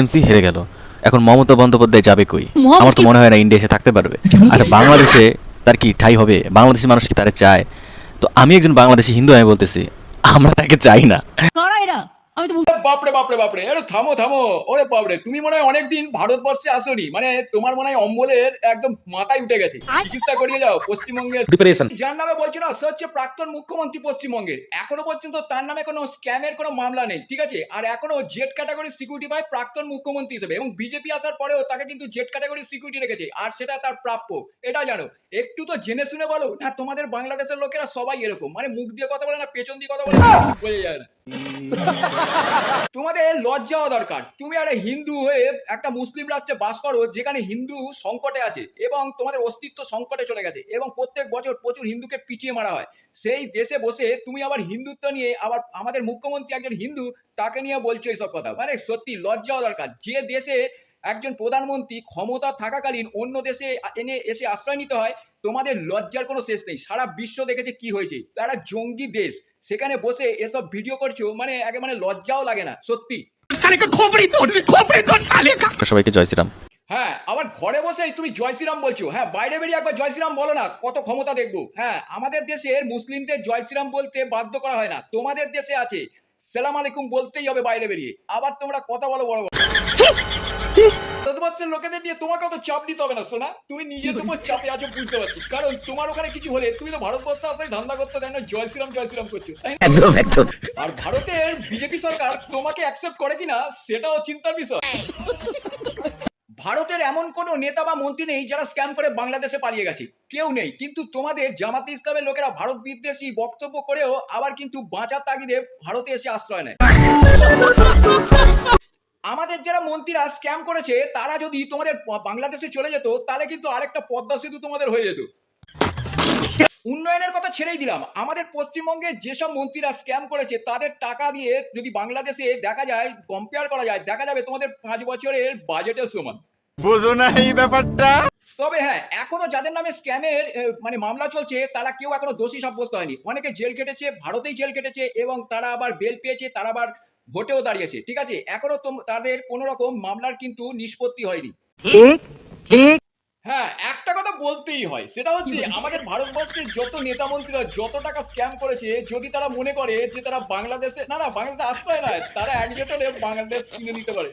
MC হেরে গেল, এখন মমতা বন্দ্যোপাধ্যায় যাবে কই? আমার তো মনে হয় না ইন্ডিয়া এসে থাকতে পারবে। আচ্ছা, বাংলাদেশে তার কি ঠাঁই হবে? বাংলাদেশের মানুষ কি তারে চায়? তো আমি একজন বাংলাদেশি হিন্দু, আমি বলতেছি আমরা তাকে চাই না। বাপরে বাপরে বাপরে, আরে থামো থামো, ওরে বাপরে, তুমি মনে হয় অনেকদিন ভারতবর্ষে আসোনি, মানে তোমার মনে হয় অম্বলের একদম মাথায় উঠে গেছে। চিকিৎসা করিয়ে যাও পশ্চিমবঙ্গের। যার নামে বলছো না, সে হচ্ছে প্রাক্তন মুখ্যমন্ত্রী পশ্চিমবঙ্গের। এখনো পর্যন্ত তার নামে কোনো স্ক্যামের কোনো মামলা নেই, ঠিক আছে? আর এখনো জেড ক্যাটাগরি সিকিউরিটি পায় প্রাক্তন মুখ্যমন্ত্রী হিসেবে, এবং বিজেপি আসার পরেও তাকে কিন্তু জেড ক্যাটাগরি সিকিউরিটি রেখেছে, আর সেটা তার প্রাপ্য। এটা জানো, একটু তো জেনে শুনে বলো না। তোমাদের বাংলাদেশের লোকেরা সবাই এরকম, মানে মুখ দিয়ে কথা বলে না, পেছন দিয়ে কথা বলে, বোঝা যায় না। তোমাদের লজ্জা হওয়া দরকার। তুমি একটা হিন্দু হয়ে একটা মুসলিম রাষ্ট্রে বাস করো, যেখানে হিন্দু সংকটে আছে এবং তোমাদের অস্তিত্ব সংকটে চলে গেছে, এবং প্রত্যেক বছর প্রচুর হিন্দুকে পিটিয়ে মারা হয়। সেই দেশে বসে তুমি আবার হিন্দুত্ব নিয়ে, আবার আমাদের মুখ্যমন্ত্রী একজন হিন্দু, তাকে নিয়ে বলছো এইসব কথা। মানে সত্যি লজ্জা হওয়া দরকার। যে দেশে একজন প্রধানমন্ত্রী ক্ষমতা থাকাকালীন অন্য দেশে এসে আশ্রয় নিতে হয়, তোমাদের লজ্জার কোনো শেষ নেই। সারা বিশ্ব দেখেছে কি হয়েছে, তারা জঙ্গি দেশ, সেখানে বসে এসব ভিডিও করছো, মানে একেবারে লজ্জাও লাগে না সত্যি। সবাইকে জয় শ্রীরাম। হ্যাঁ, আবার ঘরে বসেই তুমি জয় শ্রীরাম বলছো। হ্যাঁ, বাইরে বেরিয়ে একবার জয় শ্রীরাম বলো না, কত ক্ষমতা দেখবো। হ্যাঁ, আমাদের দেশের মুসলিমদের জয় শ্রীরাম বলতে বাধ্য করা হয় না, তোমাদের দেশে আছে। সালাম আলাইকুম বলতেই হবে বাইরে বেরিয়ে। আবার তোমরা কথা বলো বড় বড়। ভারতবর্ষের লোকেদের নিয়ে তোমাকে অত চাপ নিতে হবে না সোনা, তুমি নিজের উপর চাপে আছো বুঝতে পারছি। কারণ তোমার ওখানে কিছু হলে তুমি তো ভারতবর্ষে আসাই ধান্দা করতে দেয় না, জয় শ্রীরাম করছো, তাই না? একদম একদম। আর ভারতের বিজেপি সরকার তোমাকে অ্যাকসেপ্ট করে কিনা সেটাও চিন্তার বিষয়। ভারতের এমন কোনো নেতা বা মন্ত্রী নেই যারা স্ক্যাম করে বাংলাদেশে পালিয়ে গেছে, কেউ নেই। কিন্তু তোমাদের জামাতে ইসলামের লোকেরা ভারত বিদ্বেষী বক্তব্য করেও আবার কিন্তু বাঁচার তাগিদে ভারতে এসে আশ্রয় নেয়। আমাদের যারা মন্ত্রীরা স্ক্যাম করেছে, তারা যদি তোমাদের বাংলাদেশে চলে যেত, তাহলে কিন্তু আরেকটা পদ্মা সেতু তোমাদের হয়ে যেত। উন্নয়নের কথা ছেড়েই দিলাম, আমাদের পশ্চিমবঙ্গে যেসব মন্ত্রীরা স্ক্যাম করেছে, তাদের টাকা দিয়ে যদি বাংলাদেশে দেখা যায়, কম্পেয়ার করা যায়, দেখা যাবে তোমাদের 5 বছরের বাজেটের সমান। বুঝো না এই ব্যাপারটা? তবে হ্যাঁ, এখনো যাদের নামে স্ক্যামের মানে মামলা চলছে, তারা কেউ এখনো দোষী সাব্যস্ত হয়নি। অনেকে জেল কেটেছে, ভারতেই জেল কেটেছে, এবং তারা আবার বেল পেয়েছে, তারা আবার ভোটেও দাঁড়িয়েছে, ঠিক আছে? এখনো তাদের কোনো রকম মামলার কিন্তু নিষ্পত্তি হয়নি। হ্যাঁ, একটা কথা বলতেই হয়, সেটা হচ্ছে আমাদের ভারতবর্ষের যত নেতা মন্ত্রীরা যত টাকা স্ক্যাম করেছে, যদি তারা মনে করে যে তারা বাংলাদেশে না বাংলাদেশে আশ্রয় নয়, তারা এক জোটে বাংলাদেশ কিনে নিতে পারে।